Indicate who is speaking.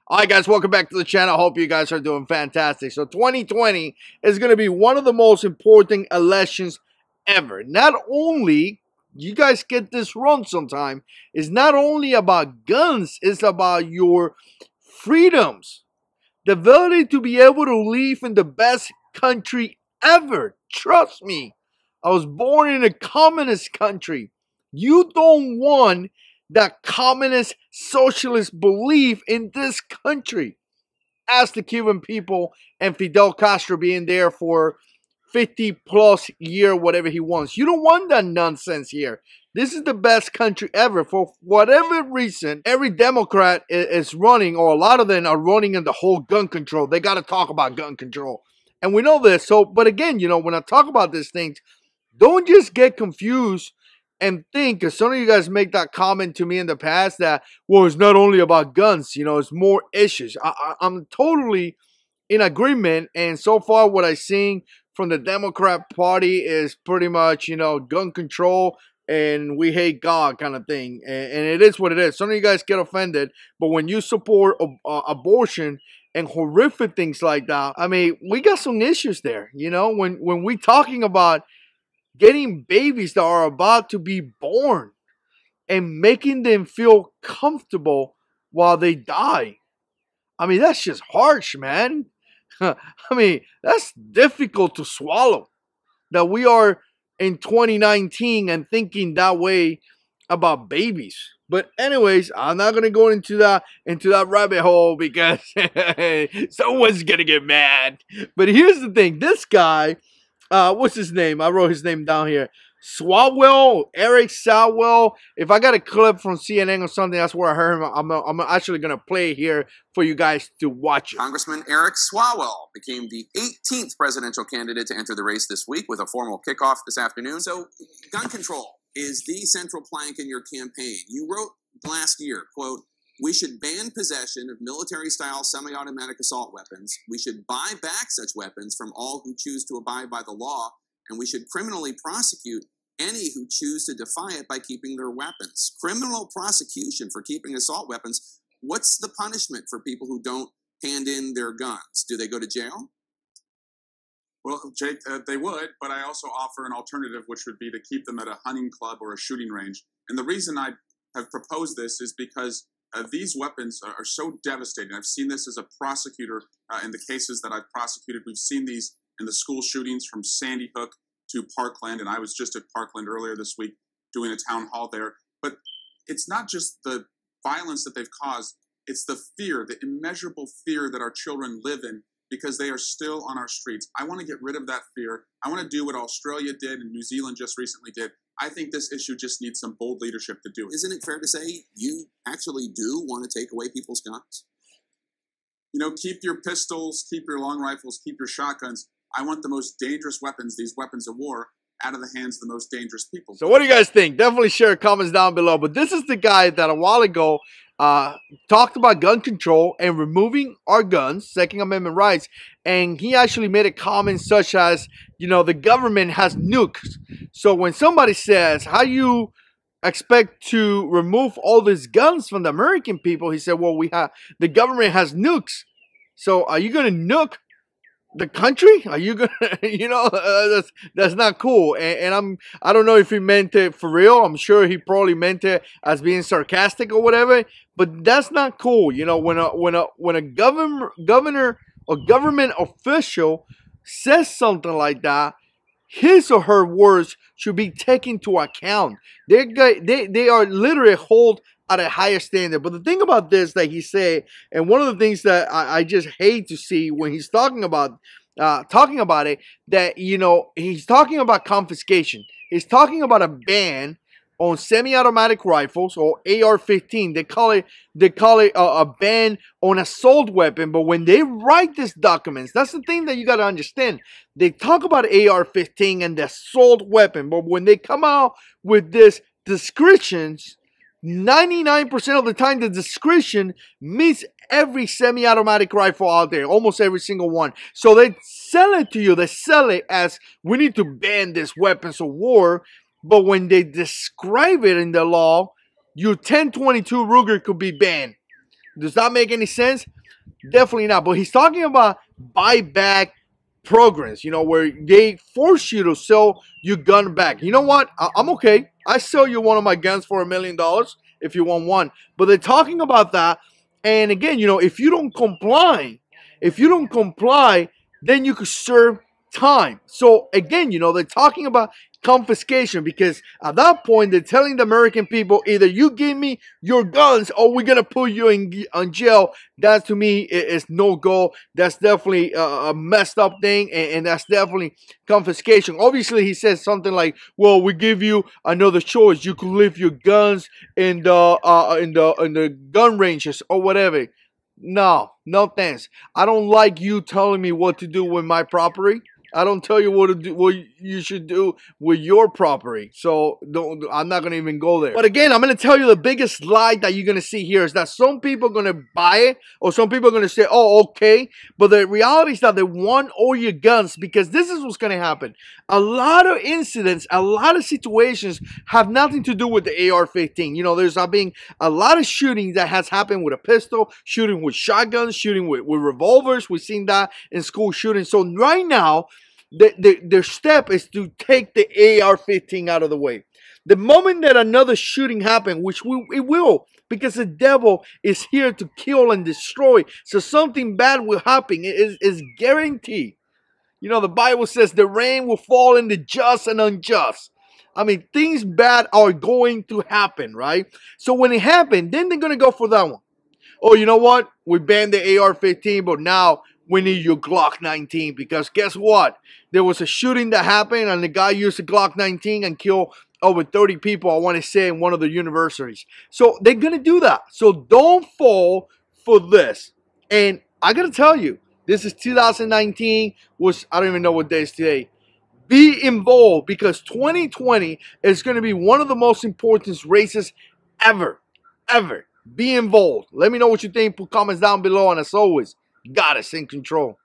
Speaker 1: Alright guys, welcome back to the channel. Hope you guys are doing fantastic. So 2020 is going to be one of the most important elections ever. Not only, you guys get this wrong sometime, it's not only about guns, it's about your freedoms. The ability to be able to live in the best country ever. Trust me, I was born in a communist country. You don't want that communist socialist belief in this country. Ask the Cuban people and Fidel Castro being there for 50 plus year, whatever he wants. You don't want that nonsense here. This is the best country ever. For whatever reason, every Democrat is running, or a lot of them are running in the whole gun control. They got to talk about gun control. And we know this. So, but again, you know, when I talk about these things, don't just get confused and think, because some of you guys make that comment to me in the past that, well, it's not only about guns, you know, it's more issues. I'm totally in agreement. And so far what I've seen from the Democrat Party is pretty much, you know, gun control and we hate God kind of thing. And it is what it is. Some of you guys get offended, but when you support abortion and horrific things like that, I mean, we got some issues there. You know, when we talking about getting babies that are about to be born and making them feel comfortable while they die. I mean, that's just harsh, man. I mean, that's difficult to swallow. That we are in 2019 and thinking that way about babies. But anyways, I'm not gonna go into that rabbit hole because someone's gonna get mad. But here's the thing: this guy, what's his name? I wrote his name down here. Eric Swalwell. If I got a clip from CNN or something, that's where I heard him. I'm actually going to play it here for you guys to watch it.
Speaker 2: Congressman Eric Swalwell became the 18th presidential candidate to enter the race this week with a formal kickoff this afternoon. So gun control is the central plank in your campaign. You wrote last year, quote, "We should ban possession of military-style semi-automatic assault weapons. We should buy back such weapons from all who choose to abide by the law, and we should criminally prosecute any who choose to defy it by keeping their weapons." Criminal prosecution for keeping assault weapons. What's the punishment for people who don't hand in their guns? Do they go to jail?
Speaker 3: Well, Jake, they would, but I also offer an alternative, which would be to keep them at a hunting club or a shooting range. And the reason I have proposed this is because these weapons are so devastating. I've seen this as a prosecutor in the cases that I've prosecuted. We've seen these in the school shootings from Sandy Hook to Parkland, and I was just at Parkland earlier this week doing a town hall there. But it's not just the violence that they've caused, it's the fear, the immeasurable fear that our children live in because they are still on our streets. I want to get rid of that fear. I want to do what Australia did and New Zealand just recently did. I think this issue just needs some bold leadership to do it.
Speaker 2: Isn't it fair to say you actually do want to take away people's guns?
Speaker 3: You know, keep your pistols, keep your long rifles, keep your shotguns. I want the most dangerous weapons, these weapons of war, out of the hands of the most dangerous people.
Speaker 1: So what do you guys think? Definitely share comments down below. But this is the guy that a while ago talked about gun control and removing our guns, Second Amendment rights. And he actually made a comment such as, you know, the government has nukes. So when somebody says, how you expect to remove all these guns from the American people? He said, well, the government has nukes. So are you going to nuke the country? Are you gonna, you know, that's not cool. And I don't know if he meant it for real. I'm sure he probably meant it as being sarcastic or whatever. But that's not cool. You know, when a governor or government official says something like that, his or her words should be taken into account. They are literally held at a higher standard. But the thing about this that he said, and one of the things that I just hate to see when he's talking about it, that, you know, he's talking about confiscation. He's talking about a ban on semi-automatic rifles or AR-15. They call it a ban on assault weapon. But when they write these documents, that's the thing that you got to understand. They talk about AR-15 and the assault weapon, but when they come out with this descriptions, 99% of the time, the description meets every semi-automatic rifle out there, almost every single one. So they sell it to you. They sell it as, we need to ban these weapons of war. but when they describe it in the law, your 1022 Ruger could be banned. Does that make any sense? Definitely not. But he's talking about buyback programs, you know, where they force you to sell your gun back. You know what? I'm okay. I sell you one of my guns for $1 million if you want one. But they're talking about that. And again, you know, if you don't comply, then you could serve time. So again, you know, they're talking about confiscation, because at that point they're telling the American people, either you give me your guns or we're gonna put you in jail. That to me is no go. That's definitely a messed up thing, and that's definitely confiscation. Obviously, he says something like, "Well, we give you another choice. You could leave your guns in the gun ranges or whatever." No, no thanks. I don't like you telling me what to do with my property. I don't tell you what to do, what you should do with your property. So I'm not gonna even go there. But again, I'm gonna tell you the biggest lie that you're gonna see here is that some people are gonna buy it, or some people are gonna say, "Oh, okay." But the reality is that they want all your guns, because this is what's gonna happen. A lot of incidents, a lot of situations have nothing to do with the AR-15. You know, there's been a lot of shooting that has happened with a pistol, shooting with shotguns, shooting with revolvers. We've seen that in school shootings. So right now, their step is to take the AR-15 out of the way. The moment that another shooting happens, which it will, because the devil is here to kill and destroy, so something bad will happen. It is guaranteed. You know, the Bible says the rain will fall in the just and unjust. I mean, things bad are going to happen, right? So when it happens, then they're going to go for that one. Oh, you know what? We banned the AR-15, but now we need your Glock 19, because guess what? There was a shooting that happened, and the guy used a Glock 19 and killed over 30 people, I want to say, in one of the universities. So they're going to do that. So don't fall for this. And I got to tell you, this is 2019, which I don't even know what day is today. Be involved, because 2020 is going to be one of the most important races ever. Ever. Be involved. Let me know what you think. Put comments down below. And as always, got us in control.